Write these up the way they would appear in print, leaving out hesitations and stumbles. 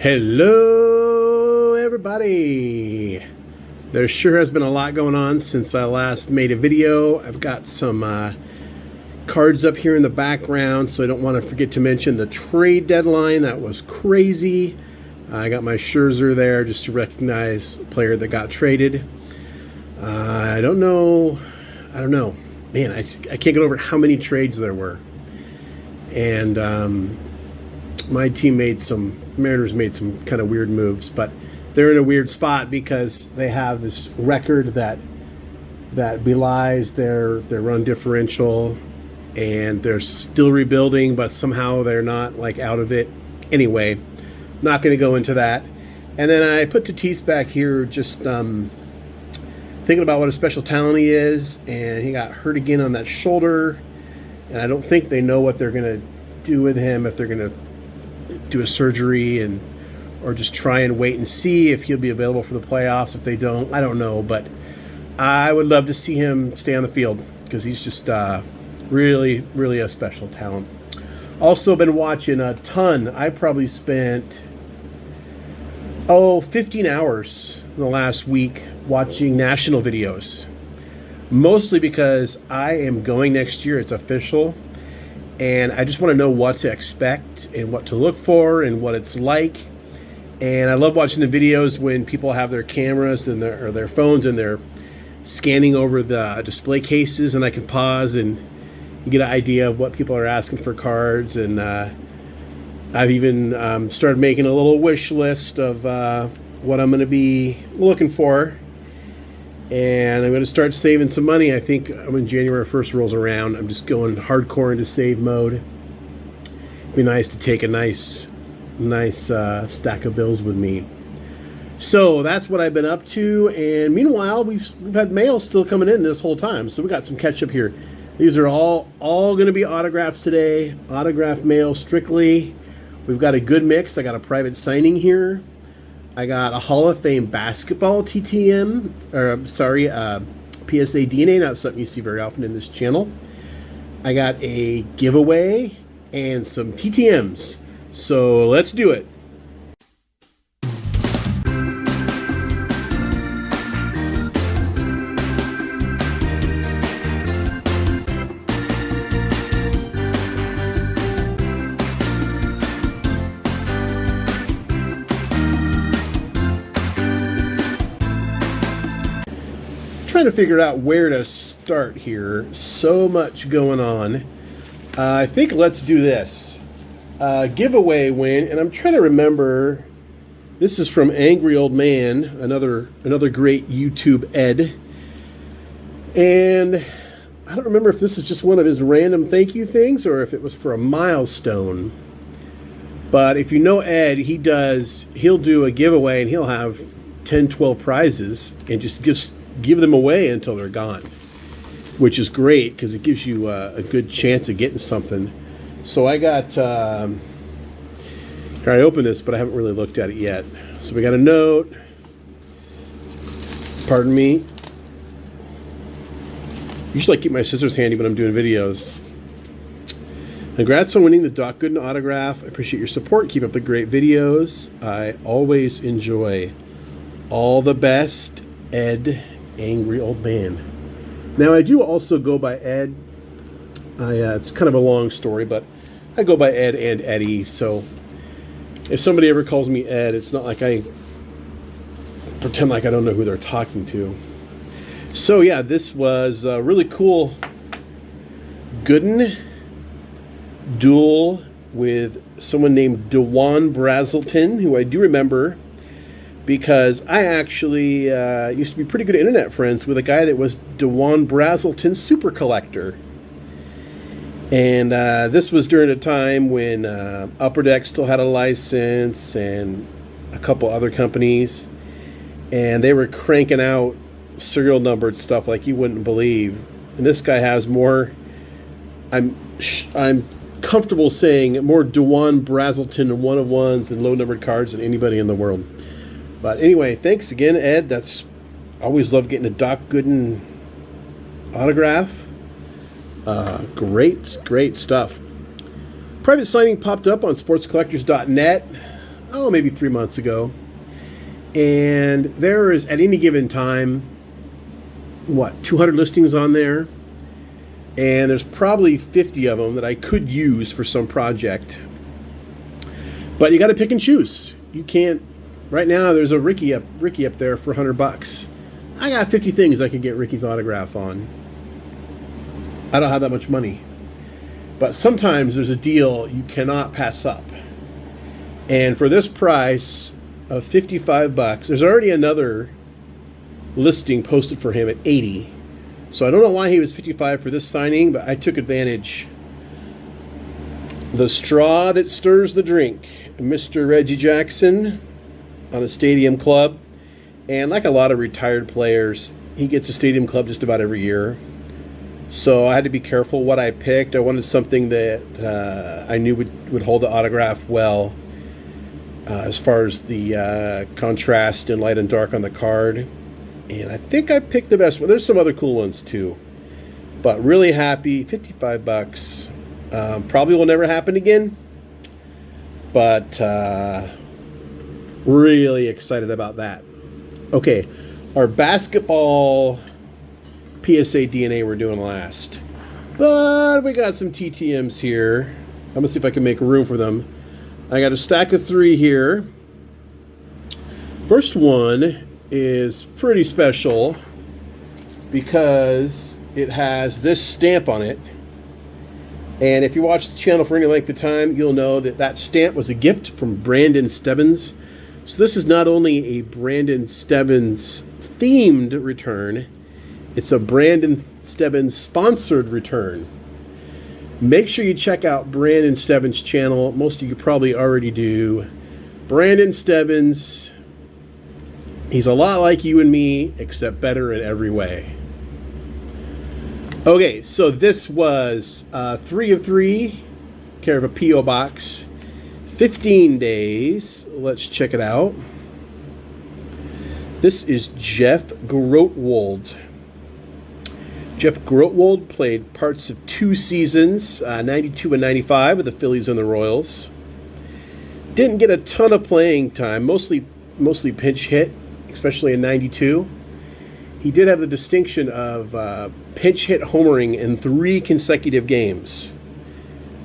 Hello, everybody. There sure has been a lot going on since I last made a video. I've got some cards up here in the background, so I don't want to forget to mention the trade deadline. That was crazy. I got my Scherzer there just to recognize the player that got traded. I don't know. Man, I can't get over how many trades there were. And my team Mariners made some kind of weird moves, but they're in a weird spot because they have this record that belies their run differential, and they're still rebuilding, but somehow they're not like out of it. Anyway, not going to go into that. And then I put Tatis back here just thinking about what a special talent he is, and he got hurt again on that shoulder, and I don't think they know what they're going to do with him, if they're going to do a surgery or just try and wait and see if he'll be available for the playoffs. If they don't, I don't know, but I would love to see him stay on the field because he's just really a special talent. Also been watching a ton. I probably spent 15 hours in the last week watching national videos, mostly because I am going next year. It's official. And I just want to know what to expect and what to look for and what it's like. And I love watching the videos when people have their cameras and their phones and they're scanning over the display cases, and I can pause and get an idea of what people are asking for cards. And I've even started making a little wish list of what I'm going to be looking for. And I'm going to start saving some money. I think when January 1st rolls around, I'm just going hardcore into save mode. It'd be nice to take a nice stack of bills with me. So that's what I've been up to. And meanwhile, we've had mail still coming in this whole time. So we got some catch up here. These are all going to be autographs today. Autograph mail strictly. We've got a good mix. I got a private signing here. I got a Hall of Fame basketball TTM, PSA DNA, not something you see very often in this channel. I got a giveaway and some TTMs. So let's do it. Trying to figure out where to start here. So much going on. I think let's do this. Giveaway win, and I'm trying to remember. This is from Angry Old Man, another great YouTube Ed. And I don't remember if this is just one of his random thank you things or if it was for a milestone. But if you know Ed, he'll do a giveaway and he'll have 10, 12 prizes and just give them away until they're gone, which is great because it gives you a good chance of getting something. So I got, I opened this, but I haven't really looked at it yet. So we got a note. Pardon me. Usually I keep my scissors handy when I'm doing videos. Congrats on winning the Doc Gooden autograph. I appreciate your support. Keep up the great videos. I always enjoy. All the best, Ed, Angry Old Man. Now I do also go by Ed. It's kind of a long story, but I go by Ed and Eddy. So if somebody ever calls me Ed, it's not like I pretend like I don't know who they're talking to. So yeah, this was a really cool Gooden duel with someone named DeJuan Brazelton, who I do remember because I actually used to be pretty good internet friends with a guy that was DeJuan Brazelton Super Collector. And this was during a time when Upper Deck still had a license and a couple other companies. And they were cranking out serial numbered stuff like you wouldn't believe. And this guy has more, I'm comfortable saying, more DeJuan Brazelton one-of-ones and low-numbered cards than anybody in the world. But anyway, thanks again, Ed. Always love getting a Doc Gooden autograph. Great stuff. Private signing popped up on sportscollectors.net. maybe 3 months ago. And there is, at any given time, 200 listings on there. And there's probably 50 of them that I could use for some project. But you got to pick and choose. You can't. Right now, there's a Ricky up there for $100. I got 50 things I could get Ricky's autograph on. I don't have that much money. But sometimes there's a deal you cannot pass up. And for this price of $55, there's already another listing posted for him at $80. So I don't know why he was $55 for this signing, but I took advantage. The straw that stirs the drink, Mr. Reggie Jackson on a Stadium Club. And like a lot of retired players, he gets a Stadium Club just about every year. So I had to be careful what I picked. I wanted something that I knew would hold the autograph well, as far as the contrast in light and dark on the card. And I think I picked the best one. There's some other cool ones too. But really happy, $55. Probably will never happen again. But really excited about that. Okay, our basketball PSA DNA we're doing last. But we got some TTMs here. I'm going to see if I can make room for them. I got a stack of 3 here. First one is pretty special because it has this stamp on it. And if you watch the channel for any length of time, you'll know that that stamp was a gift from Brandon Stebbins. So this is not only a Brandon Stebbins themed return, it's a Brandon Stebbins sponsored return. Make sure you check out Brandon Stebbins' channel. Most of you probably already do. Brandon Stebbins, he's a lot like you and me, except better in every way. Okay, so this was 3 of 3, care of a P.O. box. 15 days. Let's check it out. This is Jeff Grotwold. Jeff Grotwold played parts of 2 seasons, 92 and 95 with the Phillies and the Royals. Didn't get a ton of playing time, mostly pinch hit, especially in 92. He did have the distinction of pinch hit homering in 3 consecutive games,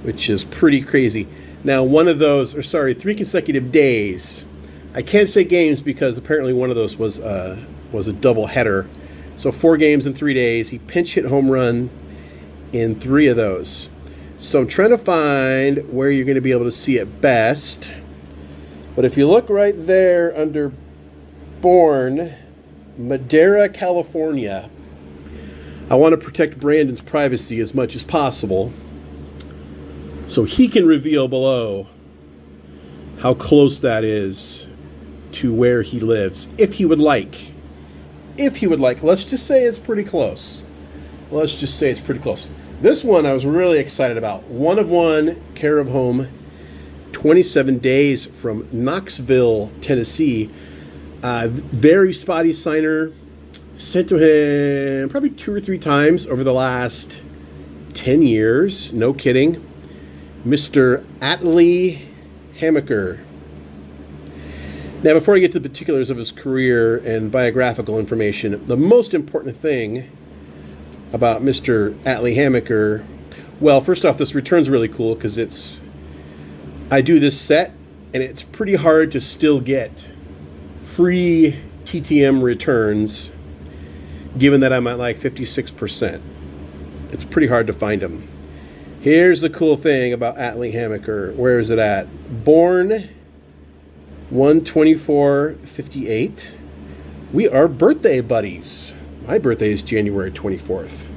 which is pretty crazy. Now, 3 consecutive days. I can't say games because apparently one of those was a double header. So 4 games in 3 days. He pinch hit home run in 3 of those. So I'm trying to find where you're going to be able to see it best. But if you look right there under Born, Madera, California, I want to protect Brandon's privacy as much as possible. So he can reveal below how close that is to where he lives, if he would like. Let's just say it's pretty close. This one I was really excited about. 1 of 1, care of home, 27 days from Knoxville, Tennessee. Very spotty signer. Sent to him probably 2 or 3 times over the last 10 years. No kidding. Mr. Atlee Hamaker. Now, before I get to the particulars of his career and biographical information, the most important thing about Mr. Atlee Hamaker, well, first off, this return's really cool because I do this set, and it's pretty hard to still get free TTM returns, given that I'm at like 56%. It's pretty hard to find them. Here's the cool thing about Atlee Hamaker. Where is it at? Born 1/24/58. We are birthday buddies. My birthday is January 24th.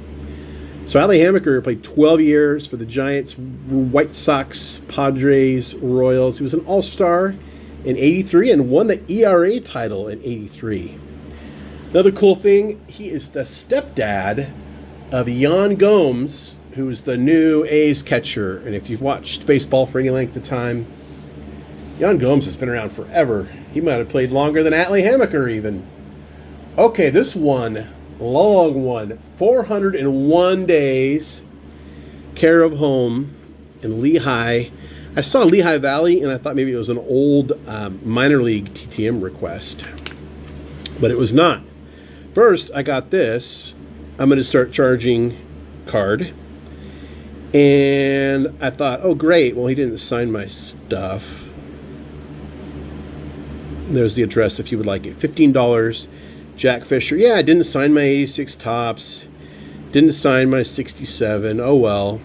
So Atlee Hamaker played 12 years for the Giants, White Sox, Padres, Royals. He was an all-star in 83 and won the ERA title in 83. Another cool thing, he is the stepdad of Yan Gomes, who's the new A's catcher. And if you've watched baseball for any length of time, Yan Gomes has been around forever. He might have played longer than Atlee Hamaker even. Okay, this one, long one, 401 days, care of home in Lehigh. I saw Lehigh Valley, and I thought maybe it was an old minor league TTM request, but it was not. First, I got this. I'm going to start charging card. And I thought, oh, great. Well, he didn't sign my stuff. There's the address if you would like it. $15. Jack Fisher. Yeah, I didn't sign my 86 tops. Didn't sign my 67. Oh, well.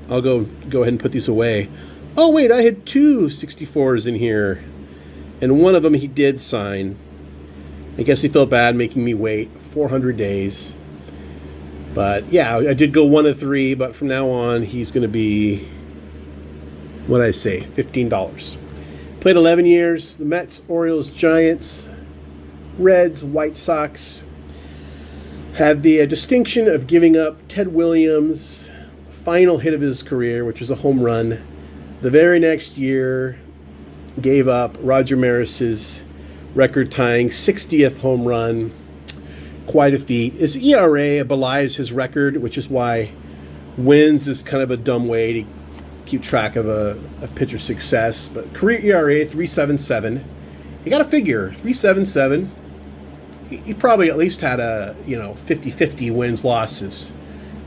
I'll go ahead and put these away. Oh, wait, I had two 64s in here. And one of them he did sign. I guess he felt bad making me wait 400 days. But, yeah, I did go 1 of 3. But from now on, he's going to be, what did I say, $15. Played 11 years. The Mets, Orioles, Giants, Reds, White Sox. Had the distinction of giving up Ted Williams' final hit of his career, which was a home run. The very next year, gave up Roger Maris's record-tying 60th home run. Quite a feat. His ERA belies his record, which is why wins is kind of a dumb way to keep track of a pitcher's success. But career ERA, 3.77. You got to figure, 3.77. He probably at least had a 50-50 wins losses.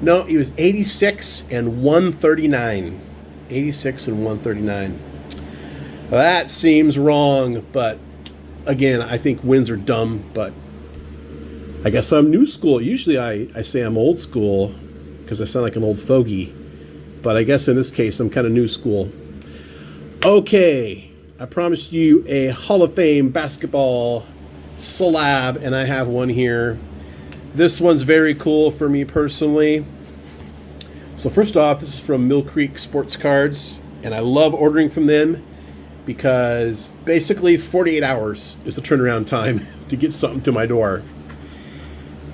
No, he was 86 and 139. 86 and 139. That seems wrong, but again, I think wins are dumb, but I guess I'm new school. Usually I say I'm old school because I sound like an old fogey, but I guess in this case I'm kind of new school. Okay, I promised you a Hall of Fame basketball slab, and I have one here. This one's very cool for me personally. So first off, this is from Mill Creek Sports Cards, and I love ordering from them because basically 48 hours is the turnaround time to get something to my door.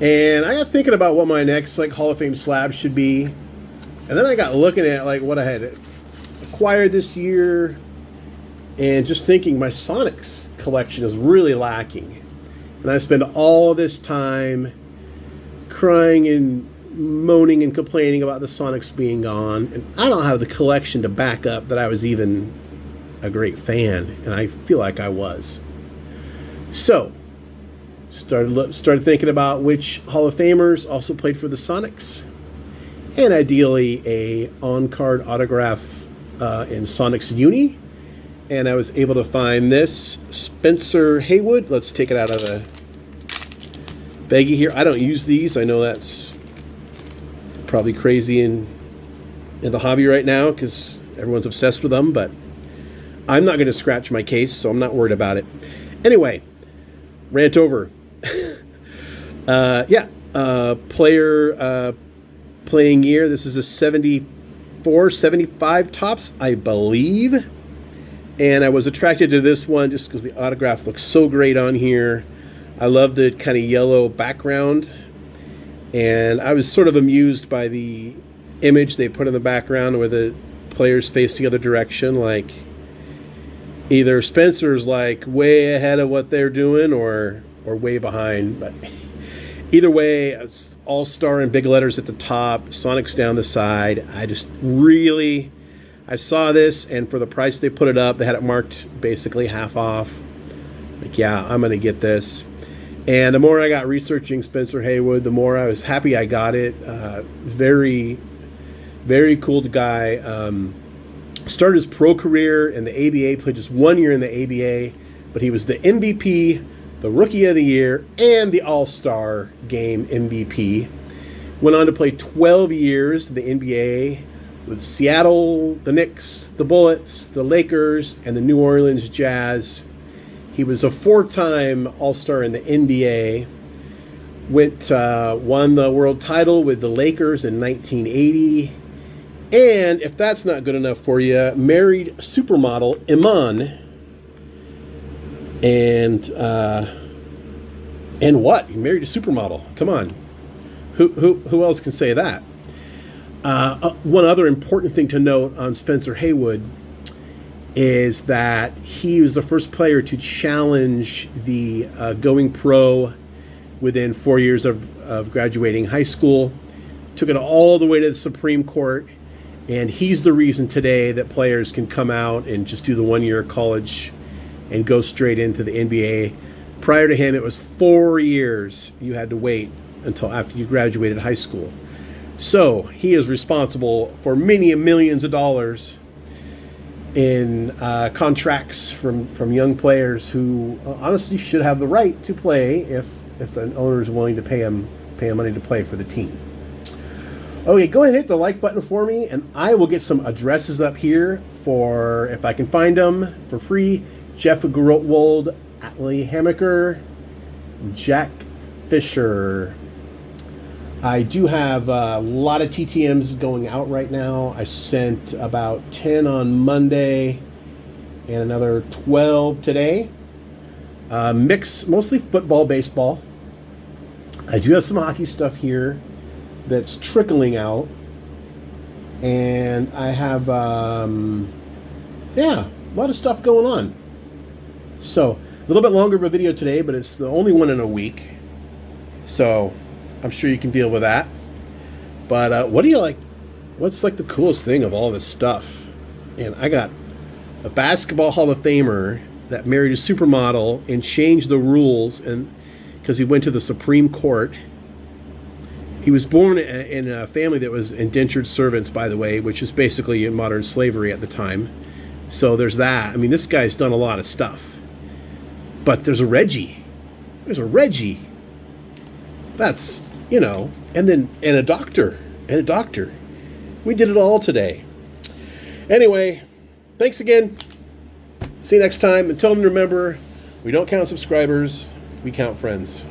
And I got thinking about what my next Hall of Fame slab should be, and then I got looking at what I had acquired this year, and just thinking my Sonics collection is really lacking. And I spend all this time crying and moaning and complaining about the Sonics being gone, and I don't have the collection to back up that I was even a great fan, and I feel like I was. So started thinking about which Hall of Famers also played for the Sonics, and ideally a on-card autograph in Sonics Uni. And I was able to find this Spencer Haywood. Let's take it out of the baggie here. I don't use these. I know that's probably crazy in the hobby right now because everyone's obsessed with them, but I'm not going to scratch my case, so I'm not worried about it. Anyway, rant over. Player playing year. This is a 74, 75 tops, I believe. And I was attracted to this one just because the autograph looks so great on here. I love the kind of yellow background. And I was sort of amused by the image they put in the background where the players face the other direction. Like either Spencer's way ahead of what they're doing or way behind. But either way, it's all-star in big letters at the top, Sonics down the side. I saw this, and for the price they put it up, they had it marked basically half off. Yeah, I'm going to get this. And the more I got researching Spencer Haywood, the more I was happy I got it. Very, very cool guy. Started his pro career in the ABA, played just 1 year in the ABA, but he was the MVP, the Rookie of the Year, and the All-Star Game MVP. Went on to play 12 years in the NBA with Seattle, the Knicks, the Bullets, the Lakers, and the New Orleans Jazz. He was a 4-time All-Star in the NBA. Won the world title with the Lakers in 1980. And if that's not good enough for you, married supermodel Iman. And what? He married a supermodel. Come on. Who else can say that? One other important thing to note on Spencer Haywood is that he was the first player to challenge the going pro within 4 years of graduating high school. Took it all the way to the Supreme Court, And he's the reason today that players can come out and just do the 1 year college and go straight into the NBA. Prior to him, it was 4 years you had to wait until after you graduated high school. So he is responsible for many millions of dollars in contracts from young players who honestly should have the right to play if an owner is willing to pay him money to play for the team. Okay, go ahead and hit the like button for me, and I will get some addresses up here for, if I can find them, for free. Jeff Grotwold, Atlee Hammaker, Jack Fisher. I do have a lot of TTMs going out right now. I sent about 10 on Monday and another 12 today. Mix, mostly football, baseball. I do have some hockey stuff here that's trickling out. And I have, a lot of stuff going on. So, a little bit longer of a video today, but it's the only one in a week. So, I'm sure you can deal with that. But what do you like? What's like the coolest thing of all this stuff? And I got a basketball Hall of Famer that married a supermodel and changed the rules, and because he went to the Supreme Court. He was born in a family that was indentured servants, by the way, which is basically modern slavery at the time. So there's that. I mean, this guy's done a lot of stuff. But there's a Reggie. There's a Reggie. That's, and a doctor. And a doctor. We did it all today. Anyway, thanks again. See you next time. Until then, remember, we don't count subscribers, we count friends.